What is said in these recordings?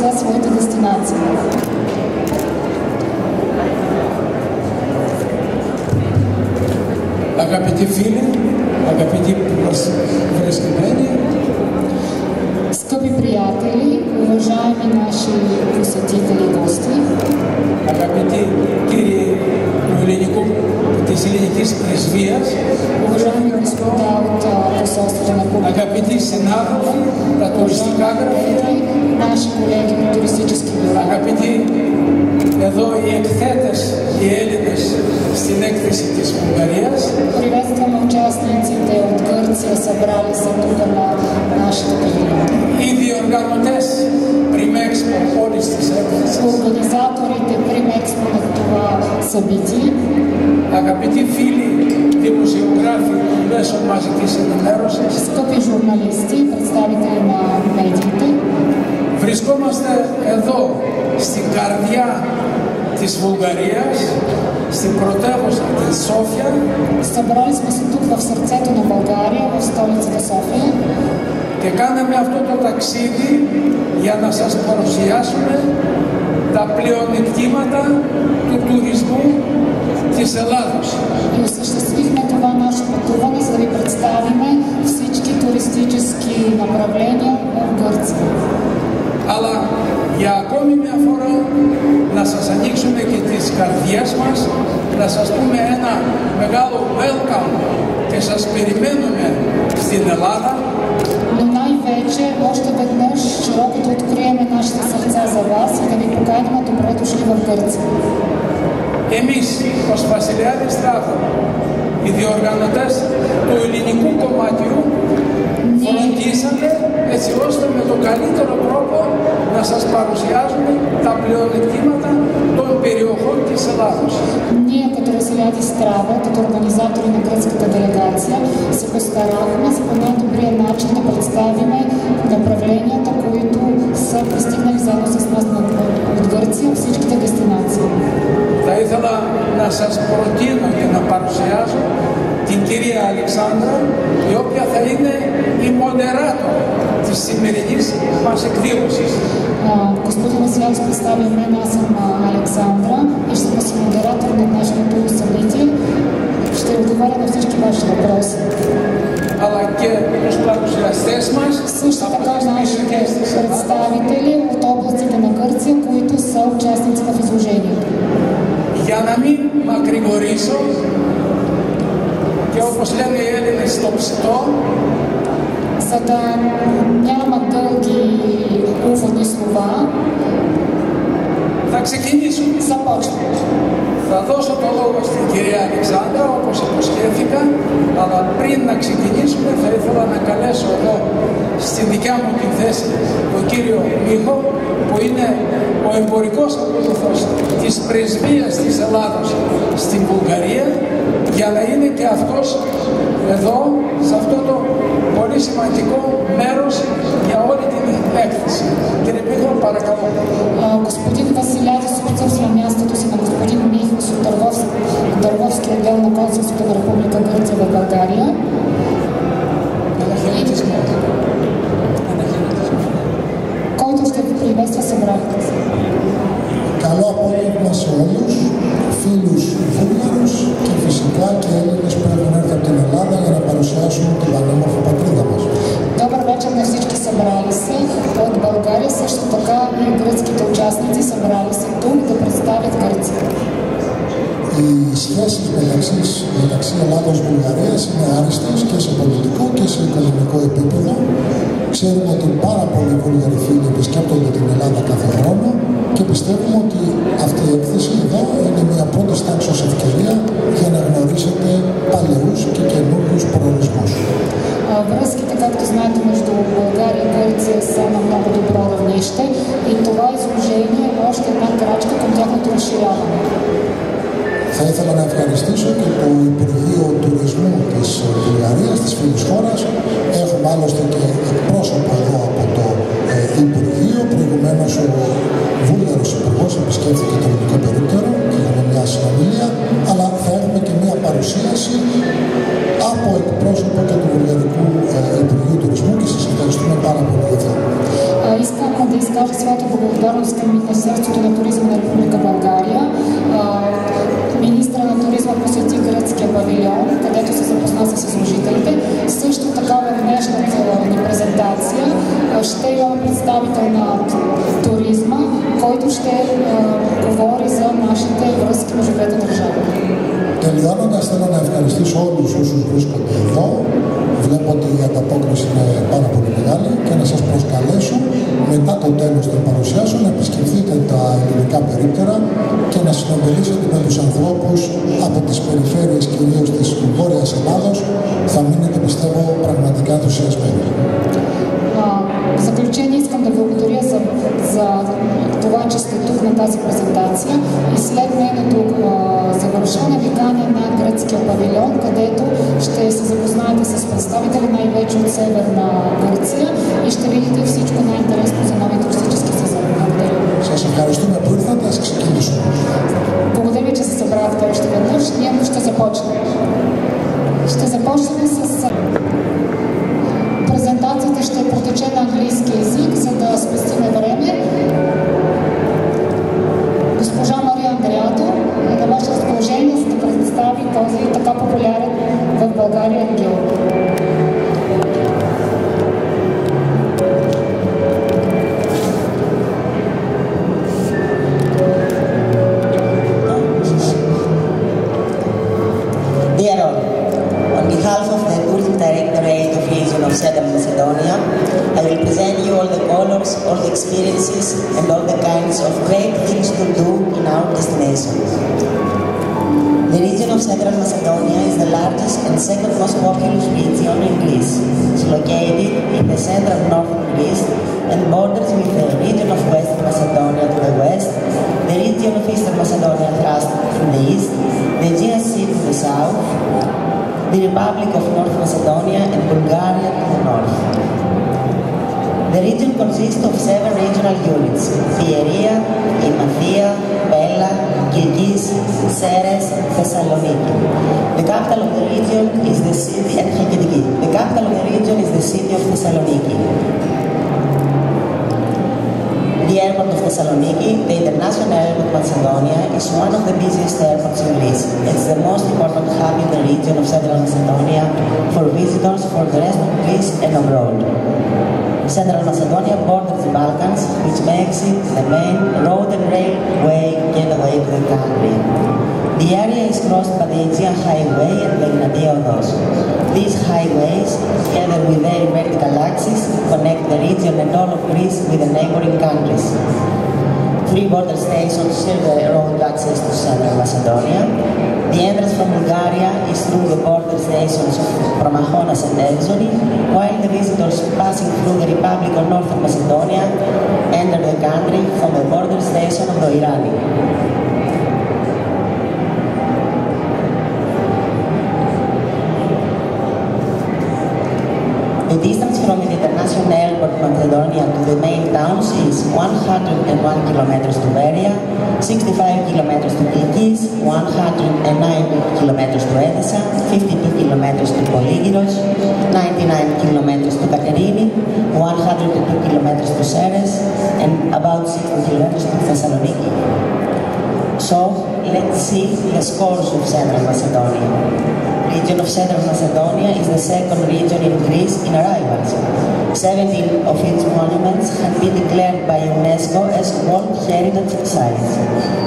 за своите дестинации. Αγαπητοί φίλοι, αγαπητοί προσκεκλени, скъпи приятели, уважаеми наши посетители и гости, αγαπητοί κύριοι του ελληνικού, της ελληνικής πρεσβείας, уважаеми господа от посолството на Република, αγαπητοί συνάδελφοι, τα τουριστικά γραφεία, наши колеги от туристически бюра, αγαπητοί εδώ οι εκθέτες, οι Έλληνες στην έκθεση της Βουλγαρίας. Приветствам участниците от Гърция, събрали се тук на нашата павилион. Οι διοργανωτές Prime Expo όλης της έκθεσης. Организаторите Prime Expo на това събитие. Αγαπητοί φίλοι δημοσιογράφοι των μέσων μαζικής ενημέρωσης. Скъпи журналисти, представители на медиите. Βρισκόμαστε εδώ στην καρδιά της Βουλγαρίας, στην πρωτεύουσα της Σόφια. Събрали сме се тук в сърцето на България, в столицата София. Και κάναμε αυτό το ταξίδι για να σας παρουσιάσουμε τα πλεονεκτήματα του τουρισμού της Ελλάδος. И осъществихме това наше пътуване, за да ви представим всички туристически направления в Гърция. Αλλά για ακόμη μια φορά να σας ανοίξουμε και τις καρδιές μας, να σας πούμε ένα μεγάλο welcome και σας περιμένουμε στην Ελλάδα. Но най-вече още веднъж широко да откриеме нашите сърца за вас и да ви поканим добре дошли в Гърция. Εμείς ως Βασιλιάδης Τράβο, οι διοργανωτές του ελληνικού κομματιού, φροντίσαμε έτσι ώστε με τον καλύτερο τρόπο να σας παρουσιάζουμε τα πλεονεκτήματα των περιοχών της Ελλάδος. Ние като Vasiliadis Трава, като организатори на гръцката делегация, се постарахме за по най-добрия начин да представим направленията, които са пристигнали заедно с нас от Гърция, всичките дестинации. Θα ήθελα να σας προτείνω και να παρουσιάσω την κυρία Αλεξάνδρα, η οποία θα είναι η μοντεράτορ της σημερινής μας εκδήλωσης. Господин Василиадис представи мен, аз съм Александра и ще съм модератор на днешното събитие. Ще отговаря на всички ваши въпроси. Αλλά και τους παρουσιαστές μας, също така нашите представители от областите на Гърция, които са участници в изложението. Για να μην μακρηγορήσω και όπως λένε οι Έλληνες στο ψητό, за да няма дълги уводни слова, θα ξεκινήσουμε. започваме. Θα δώσω το λόγο στην κυρία Αλεξάνδρα, όπως υποσχέθηκα, αλλά πριν να ξεκινήσουμε θα ήθελα να καλέσω εδώ στη δικιά μου τη θέση τον κύριο Μίχο, που είναι ο εμπορικός ακολουθός της πρεσβείας της Ελλάδος στην Βουλγαρία, για να είναι και αυτός εδώ, σε αυτό το πολύ σημαντικό μέρος για όλη την έκθεση. Κύριε Μίχο, παρακαλώ. Господин Василиадис отсъства мястото си на господин Михос от Търговски отдел на консулството на Република Гърция в България. Който ще приветства събранието си. Καλό απόγευμα σε όλους, φίλους Βούλγαρους και φυσικά και Έλληνες που έχουν έρθει από την Ελλάδα για να παρουσιάσουν την πανέμορφη πατρίδα μας. Добър вечер на всички събрали се от България, също така и гръцките участници събрали се тук да представят Гърция. Οι σχέσεις μεταξύ Ελλάδος και Βουλγαρίας είναι άριστες και σε πολιτικό και σε οικονομικό επίπεδο. Ξέρουμε ότι πάρα πολλοί Βούλγαροι φίλοι επισκέπτονται την Ελλάδα κάθε χρόνο και πιστεύουμε ότι αυτή η έκθεση εδώ είναι μια πρώτη τάξης ευκαιρία για να γνωρίσετε παλαιούς και καινούριους προορισμούς. Връзките, както знаете, между България и Гърция са на много добро равнище и това изложение е още една крачка към тяхното разширяване. Θα ήθελα να ευχαριστήσω και το Υπουργείο Τουρισμού της Βουλγαρίας, της φίλης χώρας. Έχουμε άλλωστε και εκπρόσωπο εδώ από το Υπουργείο. Προηγουμένως ο Βούλγαρος Υπουργός επισκέφθηκε το ελληνικό περίπτερο και είχαμε μια συνομιλία, αλλά θα έχουμε και μια παρουσίαση από εκπρόσωπο και του Βουλγαρικού Υπουργείου Τουρισμού και σας ευχαριστούμε πάρα πολύ για αυτό. Искам да изложа своята благодарност към Министерството на туризма на Република България. Министра на туризма посети гръцкия павилион, където се запозна с изложителите. Също така в днешната ни презентация ще имаме представител на туризма, който ще говори за нашите връзки между двете държави. Τελειώνοντας, θέλω να ευχαριστήσω όλους όσους βρίσκονται εδώ. Βλέπω ότι η ανταπόκριση είναι πάρα πολύ μεγάλη και να σας προσκαλέσω μετά το τέλος των παρουσιάσεων να επισκεφθείτε τα ελληνικά περίπτερα και να συνομιλήσετε με τους ανθρώπους από τις περιφέρειες κυρίως της Βόρειας Ελλάδος. Θα μείνετε, πιστεύω, πραγματικά ενθουσιασμένοι. В заключение искам да благодаря за това, че сте тук на тази презентация и след нейното завършване ви каня на гръцкия павилион, където ще се запознаете с представители най-вече от Северна Гърция и ще видите всичко най-интересно за нови туристически сезон. Благодаря. Σας ευχαριστούμε που ήρθατε, ας ξεκινήσουμε. Благодаря ви, че се събрахте още веднъж. Ние ще започнем. Ще започнем с... Презентацията ще протече на английски език, за да спестим време. Госпожа Мария Андреато е на ваше разположение, за да представи този така популярен в България регион. Southern Macedonia, I will present you all the colors, all the experiences, and all the kinds of great things to do in our destination. The region of Central Macedonia is the largest and second most populous region in Greece. It's located in the central northern Greece and borders with the region of Western Macedonia to the west, the region of Eastern Macedonia thrust from the east, the Aegean Sea to the south, the Republic of North Macedonia and Bulgaria to the north. The region consists of 7 regional units: Pieria, Imathia, Bella, Kirgis, Ceres, Thessaloniki. The capital of the region is the city and Chalkidiki. The capital of the region is the city of Thessaloniki. The airport of Thessaloniki, the international airport of Macedonia, is one of the busiest airports in Greece. It's the most important hub in the region of Central Macedonia for visitors for the rest of Greece and abroad. Central Macedonia borders the Balkans, which makes it the main road and railway gateway to the country. The area is crossed by the Aegean Highway and the Ignatia Odos. These highways, together with their vertical axis, connect the region and all of Greece with the neighboring countries. 3 border stations serve the road access to Central Macedonia. The entrance from Bulgaria is through the border stations of Pramachonas and Exoni, while the visitors passing through the Republic of Northern Macedonia enter the country from the border station of Doirani. The distance from the international airport of Macedonia to the main towns is 101 kilometers to Beria, 65 kilometers to Kilkis, 109 kilometers to Edessa, 52 kilometers to Polygiros, 99 kilometers to Katerini, 102 kilometers to Ceres, and about 60 kilometers to Thessaloniki. So, let's see the scores of Central Macedonia. The region of Central Macedonia is the second region in Greece in arrivals. 17 of its monuments have been declared by UNESCO as World Heritage Sites.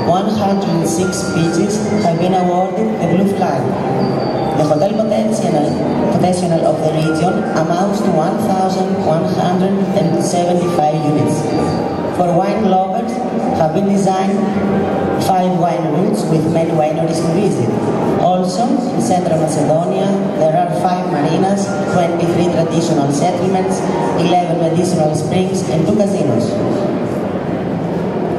106 beaches have been awarded the Blue Flag. The hotel potential of the region amounts to 1,175 units. For wine lovers, have been designed 5 wine routes with many wineries to visit. Also, in Central Macedonia, there are 5 marinas, 23 traditional settlements, 11 medicinal springs, and 2 casinos.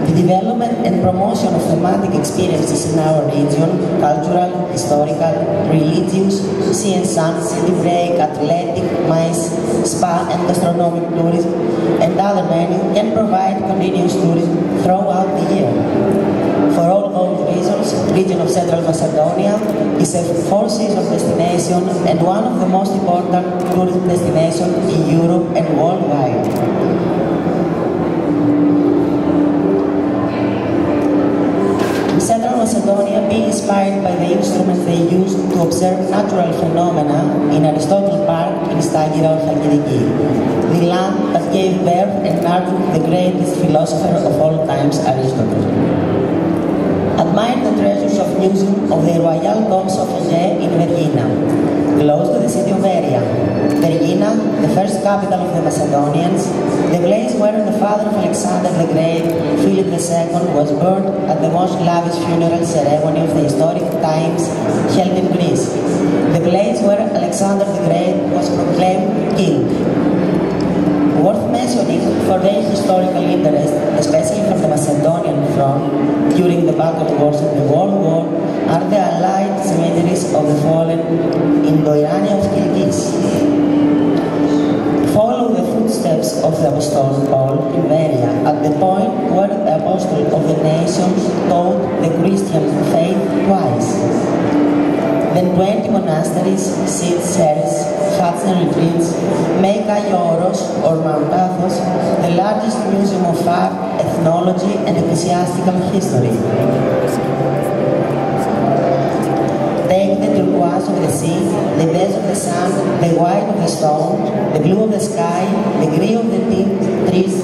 The development and promotion of thematic experiences in our region, cultural, historical, religious, sea and sun, city break, athletic, MICE, spa and gastronomic tourism, and other many can provide continuous tourism throughout the year. For all those reasons, the region of Central Macedonia is a 4-season destination and one of the most important tourism destinations in Europe and worldwide. inspired by the instruments they used to observe natural phenomena in Aristotle Park in Stagira or Chalkidiki, the land that gave birth and nurtured the greatest philosopher of all times, Aristotle. Admire the treasures of museum of the Royal Tombs of H.E in Vergina, close to the city of Veria. Vergina, the first capital of the Macedonians, the place where the father of Alexander the Great, Philip II, was burned at the most lavish funeral ceremony of the historic times held in Greece. The place where Alexander the Great was proclaimed king. Worth mentioning for their historical interest, especially for the Macedonian front during the battle wars of the World War, are the allied cemeteries of the fallen in Doirania of Kilgis. Follow the footsteps of the Apostle Paul in Veria, at the point where the Apostle of the nations taught the Christian faith twice. Then 20 monasteries, seats, cells, huts and retreats make Aioros or Mount Athos the largest museum of art, ethnology and ecclesiastical history. Take the turquoise of the sea, the beige of the sun, the white of the stone, the blue of the sky, the green of the trees,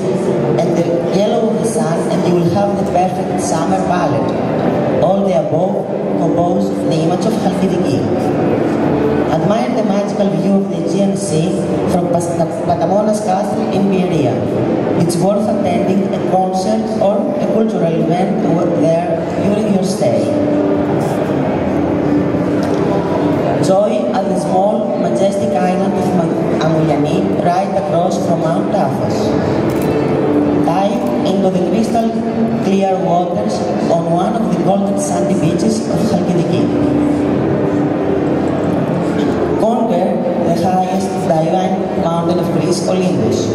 and the yellow of the sun, and you will have the perfect summer palette. All the above compose the image of Chalkidiki. Admire the magical view of the Aegean Sea from Patamonas Castle in Berea. It's worth attending a concert or a cultural event there during your stay. Joy at the small, majestic island of Amouliani, right across from Mount Athos. Dive into the crystal clear waters on one of the golden sandy beaches of Chalkidiki. Conquer the highest divine mountain of Greece, Olympus.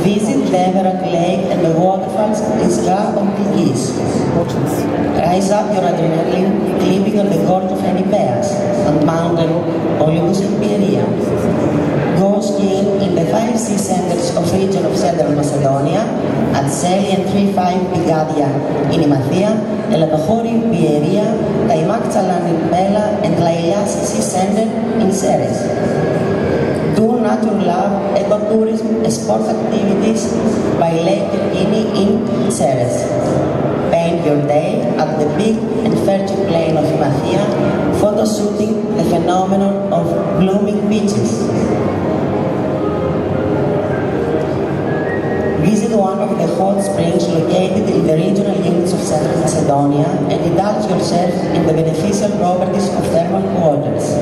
Visit the Everard Lake and the waterfalls in Ska on Kilgis. Rise up your adrenaline, climbing on the gorge of Enipeas and Mountain Olympus in Berea. Go skiing in the 5 sea centers of region of Central Macedonia at Seli and 3-5 Pigadia in Imathia, Elatochori in Pieria, Taimak Tsalan in Pella, and Lailas Sea Center in Ceres. Do natural love, ecotourism, sport activities by Lake Kirkini in Ceres. Paint your day at the big and fertile plain of Imathia, photo shooting the phenomenon of blooming beaches. Visit one of the hot springs located in the regional units of Central Macedonia and indulge yourself in the beneficial properties of thermal waters.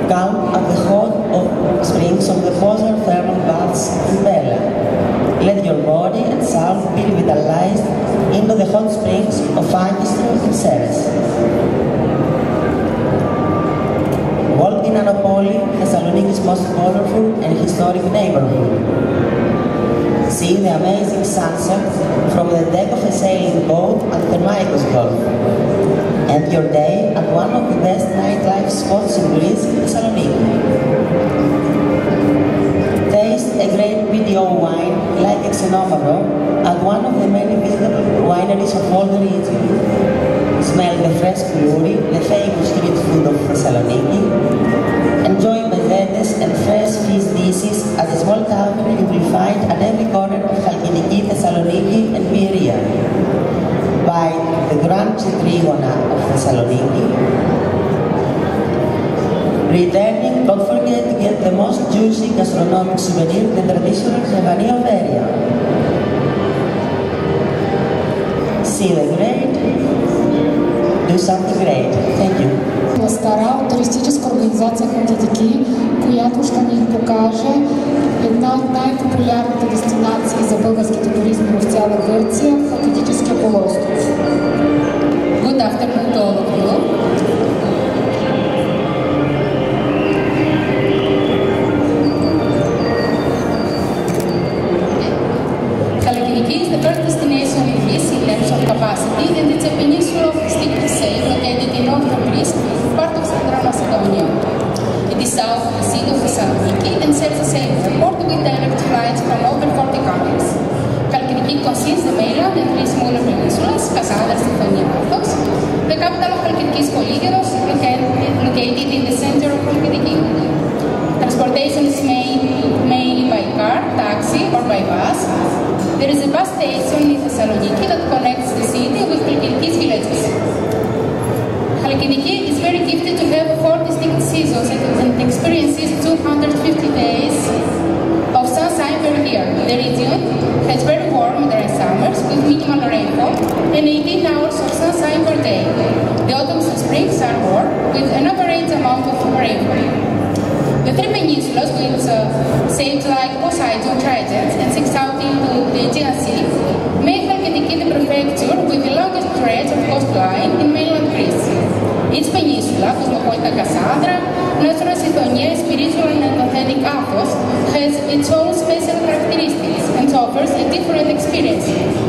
Come at the hot springs of the polar thermal baths in Bella. Let your body and soul be revitalized into the hot springs of Hristo in Ceres. Walk in Anopoli, Thessaloniki's most colorful and historic neighborhood. See the amazing sunset from the deck of a sailing boat at Thermaikos Gulf. End your day at one of the best nightlife spots in Greece, Thessaloniki. Taste a great BDO wine like a Xenomaro at one of the many visible wineries of all the region. Smell the fresh puri, the famous street food of Thessaloniki. Enjoy bezetes and fresh fish dishes at a small tavern you will find at every corner of Chalkidiki, Thessaloniki and Berea. By the Grand Trigona of Thessaloniki. Returning, don't forget to get the most juicy gastronomic souvenir, the traditional Zevani of area. See the great, do something great. Thank you. Стара от туристическа организация Халтидики, която ще ни покаже една от най-популярните дестинации за българските туризми в цяла Гърция, Халтидическия полуостров. Good afternoon to all of you. Chalkidiki is the first destination in Greece in terms of capacity, and it's a peninsula of steep sail located in northern Greece, part of Central Macedonia. It is south of the city of Thessaloniki and serves as an airport with direct flights from over 40 countries. Chalkidiki and 18 hours of sunshine per day. The autumns and springs are warm, with an average amount of rainfall. The three peninsulas, which shaped like Poseidon tridents and sticks out into the Aegean Sea, make Chalkidiki the prefecture with the longest stretch of coastline in mainland Greece. Each peninsula, Cosmopolita Cassandra, natural Sithonia, spiritual and authentic Athos, has its own special characteristics and offers a different experience.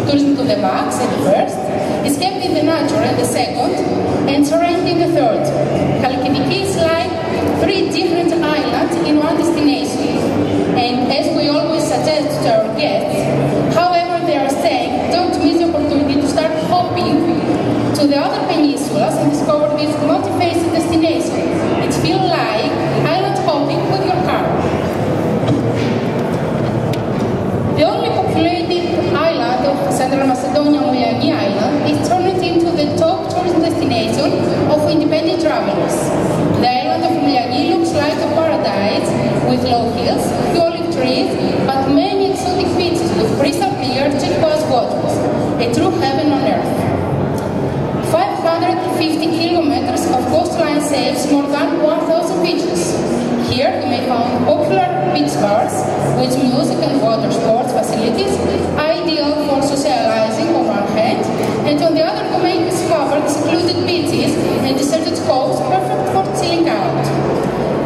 Tourism to the max at the first, escaping the nature at the second, and surrounding the third. Chalkidiki is like three different islands in one destination. And as we always suggest to our guests, however they are staying, don't miss the opportunity to start hopping to the other peninsulas and discover this multi-faced destination. It feels like island hopping with your car. The only populated island of Central Macedonia, Myagi Island, is turned into the top tourism destination of independent travelers. The island of Myagi looks like a paradise with low hills, olive trees, but many exotic beaches with crystal clear turquoise waters, a true heaven on earth. 550 kilometers of coastline saves more than 1,000 beaches. Here you may find popular beach bars with music and water sports facilities, ideal for socializing on one hand, and on the other you may discover secluded beaches and deserted coves perfect for chilling out.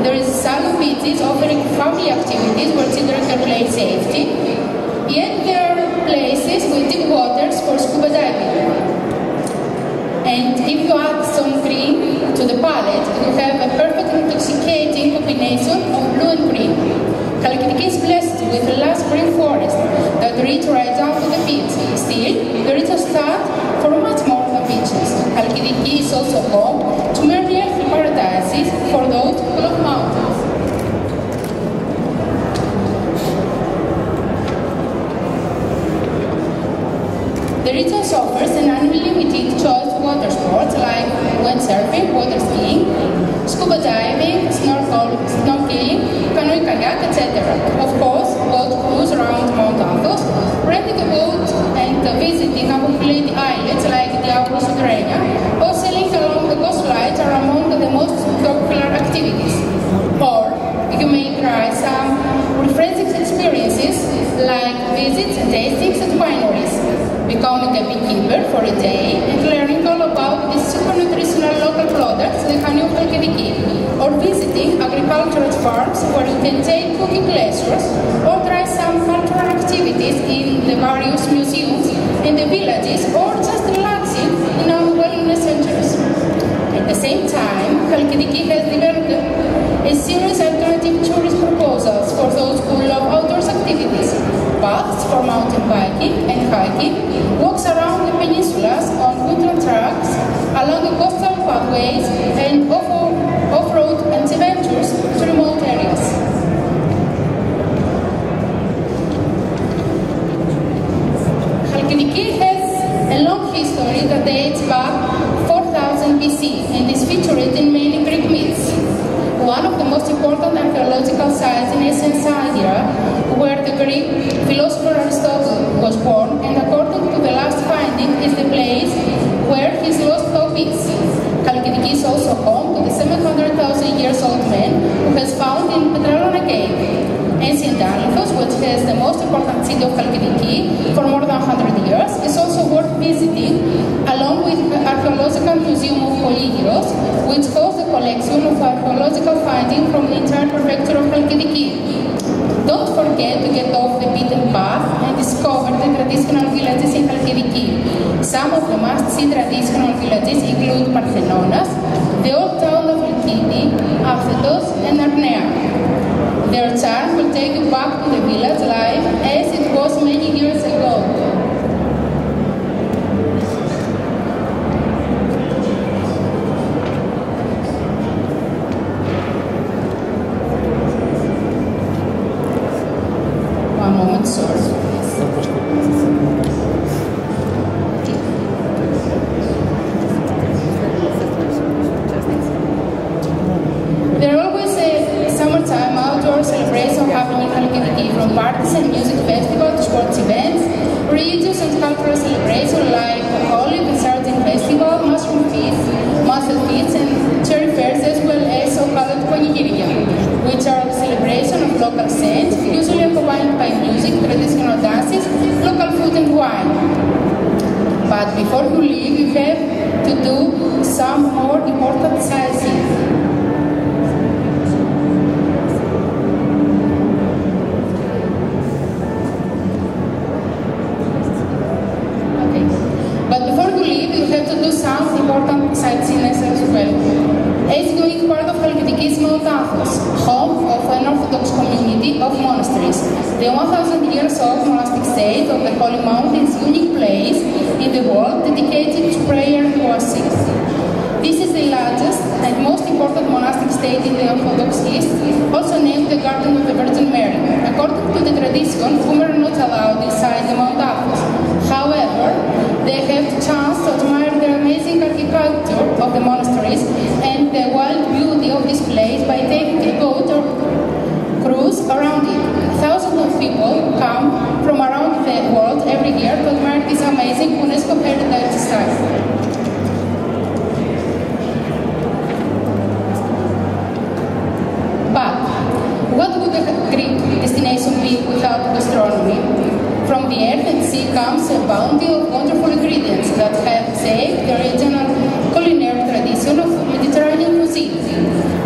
There is some beaches offering family activities where children can play safety, yet there are places with deep waters for scuba diving. And if you add some green to the palette, you have a perfect intoxicating combination of blue and green. Chalkidiki is blessed with a lush green forest that reach right down to the beach. Still, there is a start for much more than beaches. Chalkidiki is also home to many earthly paradises for those who love mountains. The region offers an unlimited choice of water sports like windsurfing, water skiing, scuba diving, snorkeling, canoe kayak, etc. Of course, boat cruise around Mount Athos, renting a boat and visiting unpopulated islets like the Abruzzo Grenia, or sailing along the coastlines are among the most popular activities. Or you may try some refreshing experiences like visits and tastings at wineries, becoming a beekeeper for a day and learning all about the super nutritional local products, the honey of Chalkidiki, or visiting agricultural farms where you can take cooking lessons or try some cultural activities in the various museums in the villages, or just relaxing in our wellness centers. At the same time, Chalkidiki has developed a series of alternative tourist proposals for those who love outdoors activities, paths for mountain biking and hiking, walks around the peninsulas on woodland tracks, along the coastal pathways, and off-road adventures to remote areas. Chalkidiki has a long history that dates back 4000 BC and is featured in many Greek myths. One of the most important archaeological sites in ancient Syria, where the Greek philosopher Aristotle was born, and according to the last finding, is the place where his lost hope is. Chalkidiki is also home to the 700,000 years old man who has found in Petralona cave. Ancient Alphos, which has the most important city of Chalkidiki for more than 100 years, is also worth visiting, along with the Archaeological Museum of Polygyros, which hosts a collection of archaeological findings from the entire prefecture of Chalkidiki. Don't forget to get off the beaten path and discover the traditional villages in Chalkidiki. Some of the must-see traditional villages include Parthenonas, the old town of Lykini, Aphetos, and Arnea. Their charm will take you back to the village life as it was many years ago. One moment, sir. There are always a summertime outdoor celebration happening in Chalkidiki, from parties and music festivals to sports events, religious and cultural celebrations like Holi, local scents, usually accompanied by music, traditional dances, local food and wine. But before you leave, you have to do some more important sightseeing. As well. As doing part of Hellenic home of an Orthodox community of monasteries. The 1,000 years old monastic state of the Holy Mountains, unique place in the world dedicated to prayer and worship. This is the largest and most important monastic state in the Orthodox East, also named the Garden of the Virgin Mary. According to the tradition, women are not allowed inside the Mount Athos. However, they have the chance to admire the amazing architecture of the monasteries and the wild beauty of this place by taking a boat or cruise around it. Thousands of people come from around the world every year to admire this amazing UNESCO heritage site. But what would a Greek destination be without gastronomy? From the earth and sea comes a bounty of wonderful ingredients that have saved the regional culinary tradition of Mediterranean cuisine.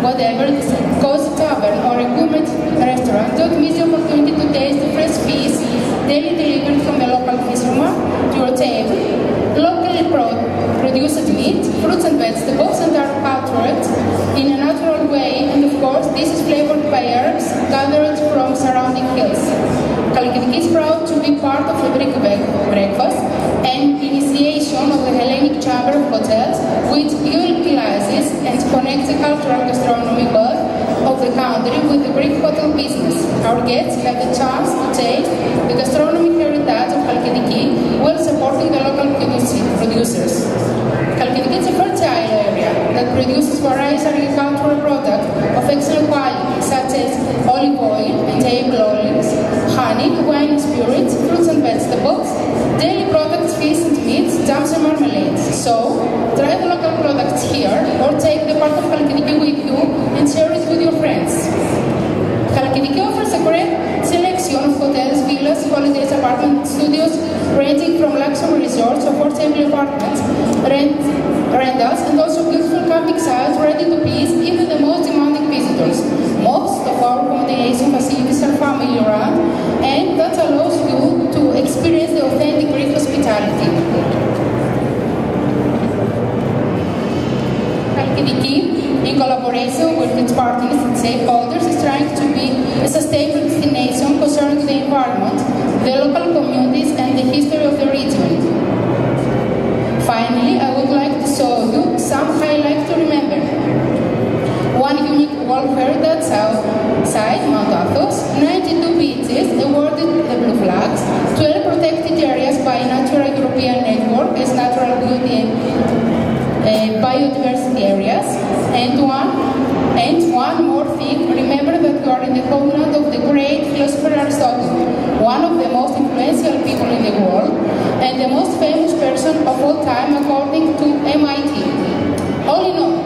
Whatever the cozy tavern or a gourmet restaurant, don't miss the opportunity to taste the fresh fish daily delivered from the local fisherman to your table. Locally produced meat, fruits and vegetables, and are cultured in a natural way, and of course this is flavored by herbs gathered from surrounding hills. Khalkidiki is proud to be part of the Greek breakfast and initiation of the Hellenic Chamber of Hotels, which utilizes and connects the cultural gastronomy wealth of the country with the Greek hotel business. Our guests have the chance to taste the gastronomic heritage of Khalkidiki while supporting the local producers. Khalkidiki is a fertile area that produces various agricultural products of excellent quality, such as olive oil and table olives, honey, wine and spirits, fruits and vegetables, dairy products, fish and meats, jams and marmalades. So, try the local products here or take the part of Khalkidiki with you and share it with your friends. Khalkidiki offers a great selection of hotels, villas, holidays, apartment studios, ranging from luxury resorts to affordable apartments, rentals, and also beautiful camping sites ready to please even the most demanding visitors. Most of our accommodation facilities are family-run, and that allows you to experience the authentic Greek hospitality. Khalkidiki, in collaboration with its partners and stakeholders, is trying to be a sustainable destination concerning the environment, the local communities, and the history of the region. Finally, I would like to show you some highlights to remember. One unique World Heritage site, Mount Athos, 92 beaches awarded the blue flags, 12 protected areas by Natural European Network as natural beauty and biodiversity areas, and one more thing, remember that you are in the homeland of the great philosopher Aristotle, one of the most influential people in the world, and the most famous person of all time according to MIT. All in all,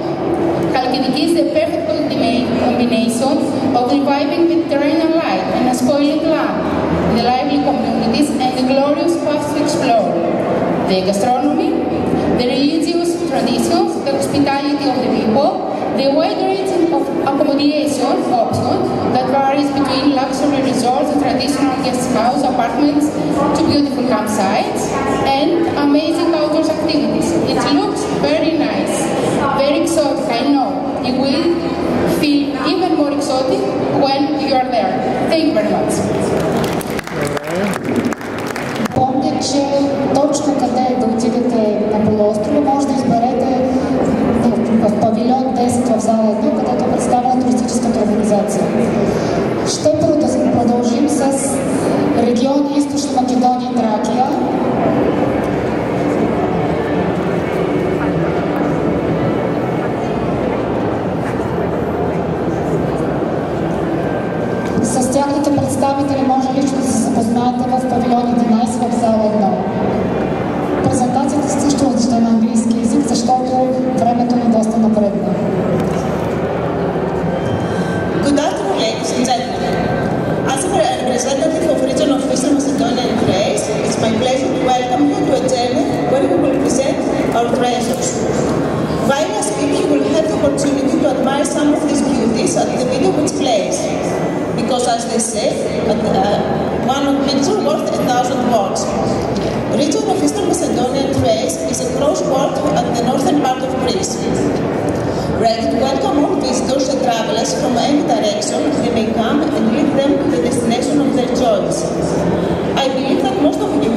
Khalkidiki is the perfect combination of reviving Mediterranean life and a spoiling land, the lively communities, and the glorious paths to explore. The gastronomy, the religious traditions, the hospitality of the people, the wide range of accommodation options that varies between luxury resorts and traditional guest house apartments to beautiful campsites and amazing outdoor activities. It looks very nice, very exotic, I know. You will feel even more exotic when you are there. Thank you very much. Помня, че точно къде да отидете на полуострова може да изберете в павилион 10 в зала 1, където е представена туристическата организация. Ще продължим с региони Източна Македония и Тракия. Thassos. While I speak, you will have the opportunity to admire some of these beauties at the video which plays. Because as they say, one picture worth 1,000 words. The region of Eastern Macedonia and Thrace is a crossword at the northern part of Greece. Ready to welcome all visitors and travelers from any direction, they may come and lead them to the destination of their choice. I believe that most of you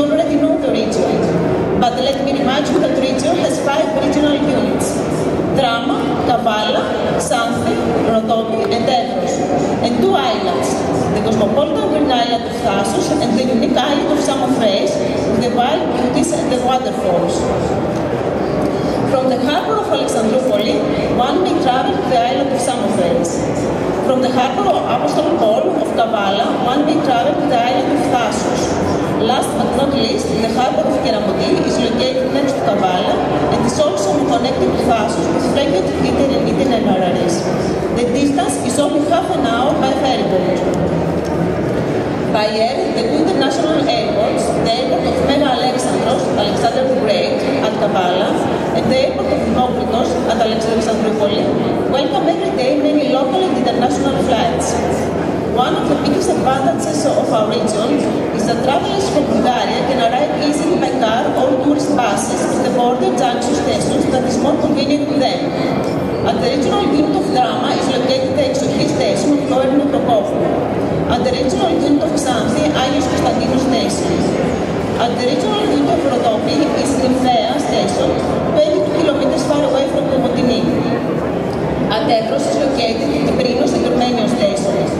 already know the region, but let me remind you that the region has 5 regional units: Drama, Kavala, Xanthi, Rhodope, and Evros, and 2 islands, the cosmopolitan green island of Thassos and the unique island of Samothrace, with the wild beauties and the waterfalls. From the harbour of Alexandroupoli, one may travel to the island of Samothrace. From the harbour of Apostol Paul of Kavala, one may travel to the island of Thassos. Last but not least, the harbour of Keramoti is located next to Kavala and is also connected to Thassos with frequent itineraries. The distance is only half an hour by ferry boat. By air, the 2 international airports, the airport of Mega Alexandros, Alexander the Great, at Kavala, and the airport of Nokritos at Alexandroupoli, welcome every day many local and international flights. One of the biggest advantages of our region is that travelers from Bulgaria can arrive easily by car or tourist buses to the border junction stations that is more convenient to them. At the regional unit of Drama is located the Exochi station of Lower Prokofou. At the regional unit of Xanthi, Agios Konstantinos station. At the regional unit of Rhodope is Nymphea station, 22 kilometers far away from the Motini. At Evros is located the Prinos and Turmenios stations.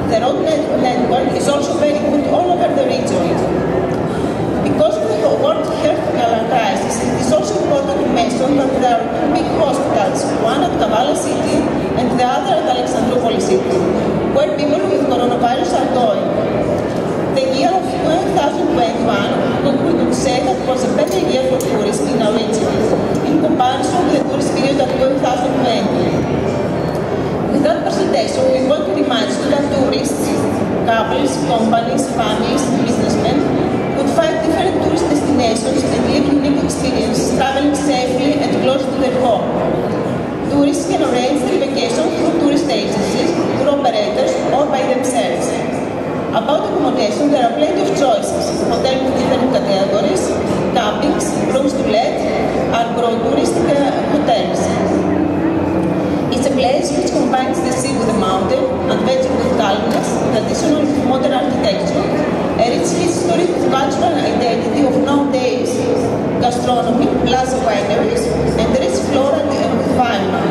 The road network is also very good all over the region. Because of the world health crisis, it is also important to mention that there are 2 big hospitals, one at Kavala city and the other at Alexandroupoli city, where people with coronavirus are going. The year of 2021, we could say that it was a better year for tourists in our region, in comparison with the tourist period of 2020. With that presentation, we want to remind you that tourists, couples, companies, families, businessmen could find different tourist destinations and live unique experiences traveling safely and close to their home. Tourists can arrange their vacation through tourist agencies, tour operators, or by themselves. About accommodation, there are plenty of choices: hotels with different categories, campings, rooms to let, agro-touristic hotels. It's a place which combines the sea with the mountain, adventure with calmness, traditional with modern architecture, a rich history with cultural identity of nowadays, gastronomy, plaza wineries, and rich flora and fauna.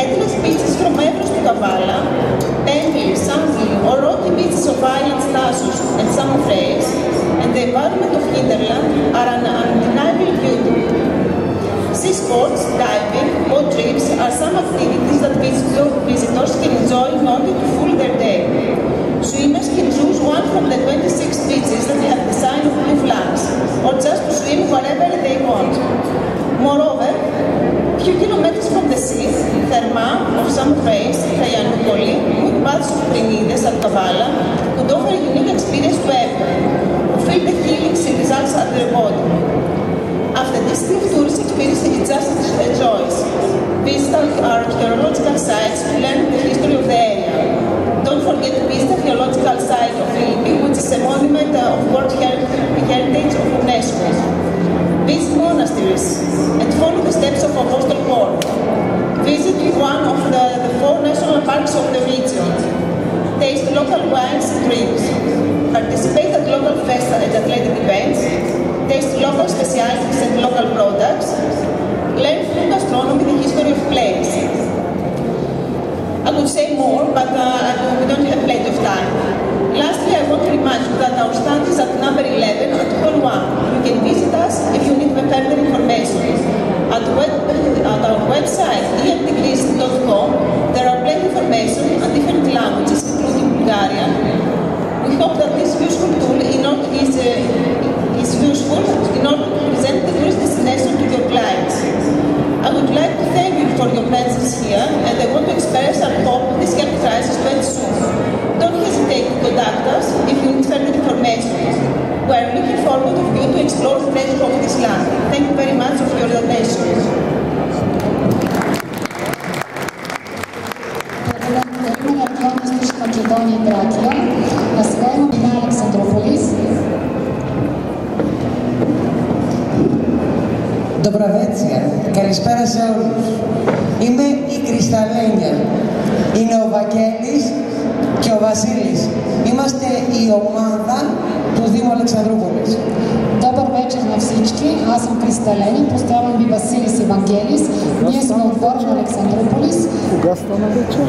Endless beaches from Evros to Kavala, Penville, Xanthi, or rocky beaches of islands Thassos and Samothrace, and the environment of hinterland are an undeniable beauty. Sea sports, diving, boat trips are some activities that visitors can enjoy in order to fuel their day. Swimmers can choose one from the 26 beaches that have the sign of blue flags, or just to swim wherever they want. Moreover, a few kilometers from the sea, Therma of Samothrace, Hristo with baths of Prinides at Kavala could offer a unique experience to everyone, who feel the healing sea results at their body. After this trip, tourist experience is just a choice. Visit our archaeological sites to learn the history of the area. Don't forget to visit the archaeological site of Philippi, which is a monument of World Heritage of UNESCO. Visit monasteries and follow the steps of Apostle Paul. Visit one of the 4 national parks of the region. Taste local wines and drinks. Participate at local festivals and athletic events. Taste local specialties and local products. Learn through gastronomy the history of place. I could say more, but we don't have plenty of time. Lastly, I want to remind you that our stand is at number 11 at Hall 1. You can visit us if you need further information. At our website, emdegrees.com, there are plenty of information in different languages, including Bulgarian. We hope that this useful tool is useful in order to present the tourist destination to your clients. I would like to thank you for your presence here, and I want to express our hope this health crisis to end soon. Don't hesitate to contact us if you need further information. We are looking forward to you to explore the treasure of this land. Thank you very much for your Добραβέτσια. Καλησπέρα σε όλους. Είμαι η Κρυσταλένια. Είναι ο Βαγγέλης και ο Βασίλης. Είμαστε η ομάδα του Δήμου Αλεξανδρούπολης. Добър вечер на всички. Аз съм Кристалени, представям ви Василис и Вангелис. Ние сме от двора на Александрополис. Кога стана вечер?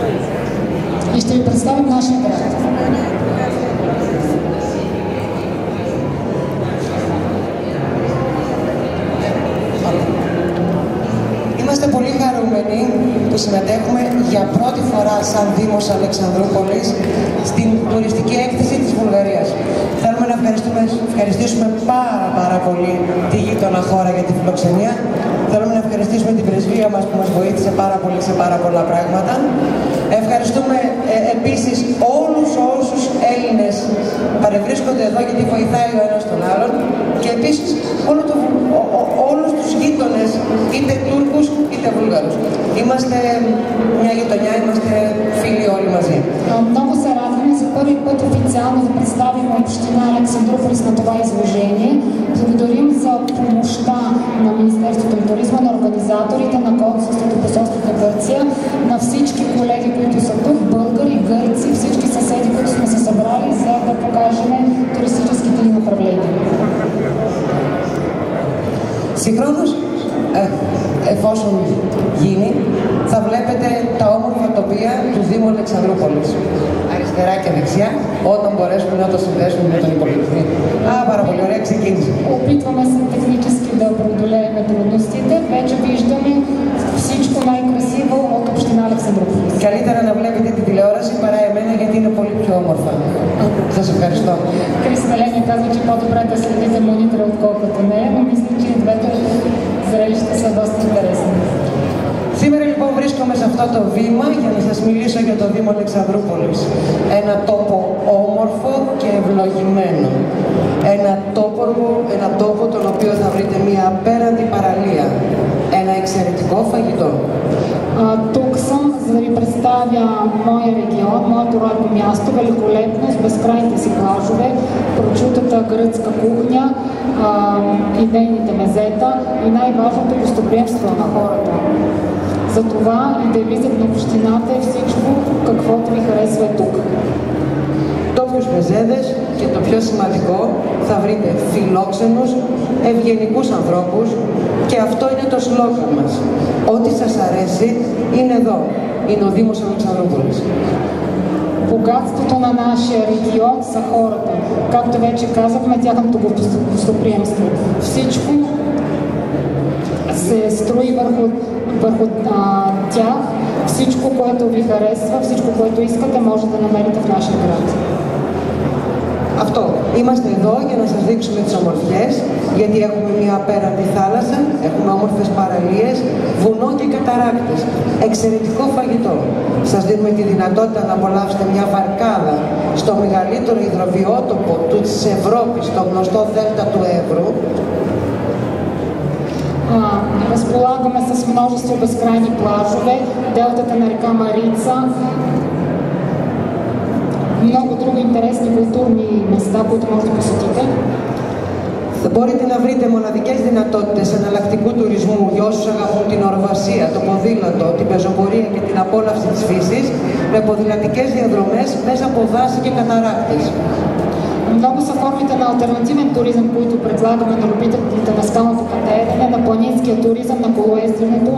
И ще ви представим нашия град. Είμαστε πολύ χαρούμενοι που συμμετέχουμε για πρώτη φορά σαν Δήμος Αλεξανδρούπολης στην τουριστική έκθεση της Βουλγαρίας. Θέλουμε να ευχαριστήσουμε πάρα πολύ τη γείτονα χώρα για τη φιλοξενία. Θέλουμε να ευχαριστήσουμε την πρεσβεία μας που μας βοήθησε πάρα πολύ σε πάρα πολλά πράγματα. Ευχαριστούμε επίσης όλους όσους Έλληνες παρευρίσκονται εδώ γιατί βοηθάει ο ένας τον άλλον και επίσης όλους τους гείτονες, είτε Τούρκους είτε Βούλγαρους. Είμαστε μια γειτονιά, είμαστε φίλοι όλοι μαζί. Много се радваме за първи път официално да представим община Александрополис на това изложение. Благодарим за помощта на Министерството на туризма, на организаторите, на консулството, посолството на Гърция, на всички колеги, които са тук, българи, гърци, всички съседи, които сме се събрали, за да покажем туристическите ни направления. Συγχρόνως, εφόσον γίνει, θα βλέπετε τα όμορφα τοπία του Δήμου Αλεξανδρούπολης. Αριστερά και δεξιά, όταν μπορέσουμε να το συνδέσουμε με τον υπολογιστή. Πάρα πολύ ωραία, ξεκίνησε. Опитваме се технически да преодолеем трудностите. Вече виждаме всичко най-красиво от община Александрополис. Καλύτερα να βλέπετε τη τηλεόραση παρά εμένα γιατί είναι πολύ πιο όμορφα. Σας ευχαριστώ. Кристалени казва, че по-добре да следите монитора, отколкото нея, но мисля, че и двете зрелища са доста интересни. Σήμερα λοιπόν βρίσκομαι σε αυτό το βήμα για να σας μιλήσω για το Δήμο Αλεξανδρούπολης. Ένα τόπο όμορφο και ευλογημένο. Ένα τόπο τον οποίο θα βρείτε μια απέραντη παραλία. Ένα εξαιρετικό фагито. Тук съм, за да ви представя моя регион, моето родно място, великолепно, с безкрайните си плажове, прочутата гръцка кухня и нейните мезета и най-важното гостоприемство на хората. Затова и девизът на общината е всичко, каквото ви харесва тук. Τόπιους μεζέδες και το πιο σημαντικό, θα βρείτε φιλόξενους, ευγενικούς ανθρώπους και αυτό είναι το σλόγγαν μας. Ό,τι σας αρέσει είναι εδώ. Είναι ο Δήμος Αλεξανδρούπολης. Богатството на нашия регион са хората. Както вече казахме, тяхното гостоприемство. Всичко се строи върху тях. Всичко, което ви харесва, всичко, което искате, може да намерите в нашия град. Αυτό. Είμαστε εδώ για να σας δείξουμε τις ομορφιές, γιατί έχουμε μια απέραντη θάλασσα, έχουμε όμορφες παραλίες, βουνό και καταράκτες. Εξαιρετικό φαγητό. Σας δίνουμε τη δυνατότητα να απολαύσετε μια βαρκάδα στο μεγαλύτερο υδροβιότοπο της Ευρώπης, το γνωστό Δέλτα του Εύρου. Разполагаме с множество безкрайни плажове, делтата на река Марица, много други интересни културни места, които може да посетите. Μπορείτε να βρείτε μοναδικές δυνατότητες εναλλακτικού τουρισμού για όσους αγαπούν την ορβασία, το ποδήλατο, την πεζοπορία και την απόλαυση της φύσης, με ποδηλατικές διαδρομές μέσα από δάση και καταράκτες. Много са формите на алтернативен туризъм, които предлагаме на любителите на скалното катерене, на планинския туризъм, на колоезденето.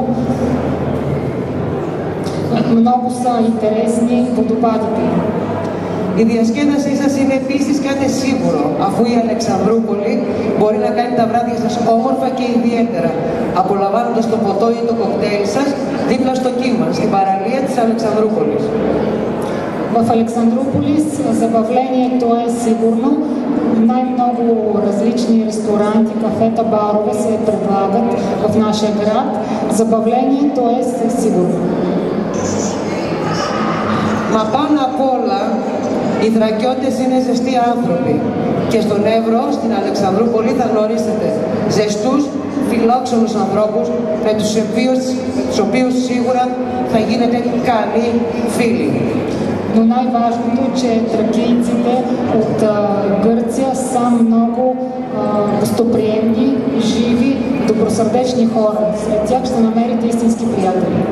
Много са интересни водопадите. Η διασκέδασή σας είναι επίσης κάτι σίγουρο, αφού η Αλεξανδρούπολη μπορεί να κάνει τα βράδια σας όμορφα και ιδιαίτερα, απολαμβάνοντας το ποτό ή το κοκτέιλ σας δίπλα στο κύμα, στην παραλία της Αλεξανδρούπολης. В Александрополис забавлението е сигурно. Най-много различни ресторанти, кафета, барове се предлагат в нашия град. Забавлението е сигурно. Μα πάνω απ' όλα, οι Θρακιώτες είναι ζεστοί άνθρωποι. Και στον Εύρο, στην Αλεξανδρούπολη, θα γνωρίσετε ζεστούς, φιλόξενους ανθρώπους, με τους οποίους σίγουρα θα γίνετε καλοί φίλοι. Но най-важното е, че тракийците от Гърция са много гостоприемни, живи, добро добросърдечни хора. Сред тях ще намерите истински приятели.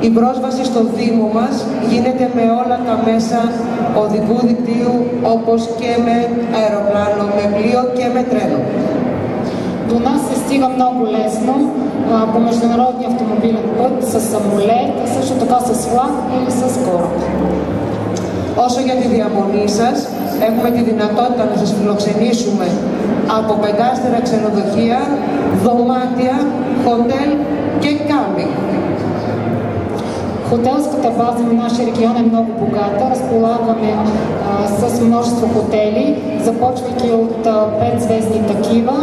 Η πρόσβαση στο Δήμο μας γίνεται με όλα τα μέσα οδικού δικτύου, όπως και με αεροπλάνο, με πλοίο και με τρένο. До нас се стига много лесно по международния автомобилен път, с самолет, също така с влак или с кораб. Όσο για τη διαμονή σας, έχουμε τη δυνατότητα να σας φιλοξενήσουμε από 5 ξενοδοχεία, δωμάτια, хотел και κάμπινг. Хотелската база на нашия регион е много богата. Разполагаме с множество хотели, започвайки от 5-звездни такива,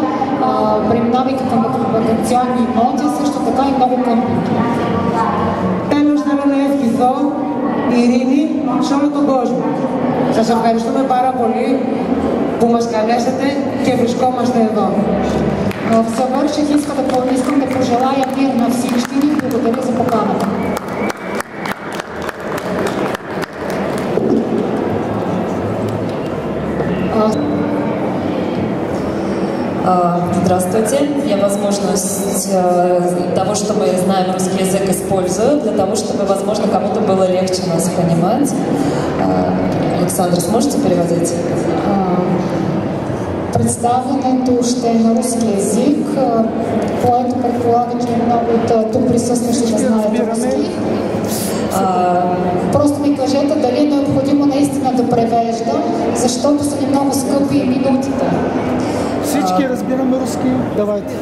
преминавайки към ваканционни имоти, също така и много къмпинги. Τέλος, θέλω να ευχηθώ ειρήνη σε όλο τον κόσμο. Σας ευχαριστούμε πάρα πολύ που μας καλέσατε και βρισκόμαστε εδώ. В завърших искам да пожелая мир на всички и благодаря за поканата. Здравствуйте. Я возможность того, что мы знаем русский язык, использую для того, чтобы, возможно, кому-то было легче нас понимать. Александр, сможете переводить? Представянето ще е на руски език, което предполага, че много от тук присъстващите знаят руски. Просто ми кажете дали е необходимо наистина да превеждам, защото са ни много скъпи минутите. Всички разбираме руски. Давайте.